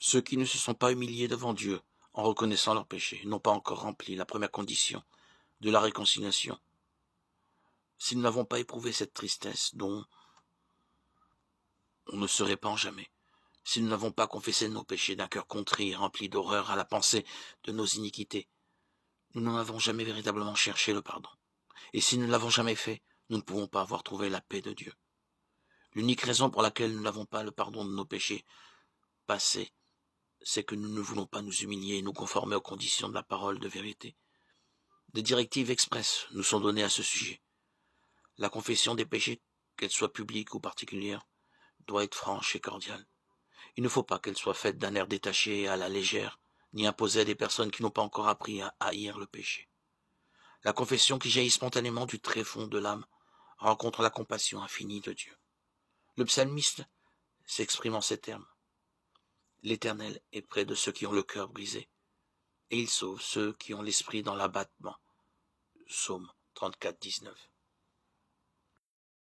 Ceux qui ne se sont pas humiliés devant Dieu en reconnaissant leurs péchés n'ont pas encore rempli la première condition de la réconciliation. Si nous n'avons pas éprouvé cette tristesse dont on ne se répand jamais, si nous n'avons pas confessé nos péchés d'un cœur contrit et rempli d'horreur à la pensée de nos iniquités, nous n'en avons jamais véritablement cherché le pardon. Et si nous ne l'avons jamais fait, nous ne pouvons pas avoir trouvé la paix de Dieu. L'unique raison pour laquelle nous n'avons pas le pardon de nos péchés passés, c'est que nous ne voulons pas nous humilier et nous conformer aux conditions de la parole de vérité. Des directives expresses nous sont données à ce sujet. La confession des péchés, qu'elle soit publique ou particulière, doit être franche et cordiale. Il ne faut pas qu'elle soit faite d'un air détaché et à la légère, ni imposée à des personnes qui n'ont pas encore appris à haïr le péché. La confession qui jaillit spontanément du tréfonds de l'âme rencontre la compassion infinie de Dieu. Le psalmiste s'exprime en ces termes. L'Éternel est près de ceux qui ont le cœur brisé, et il sauve ceux qui ont l'esprit dans l'abattement. Psaume 34, 19.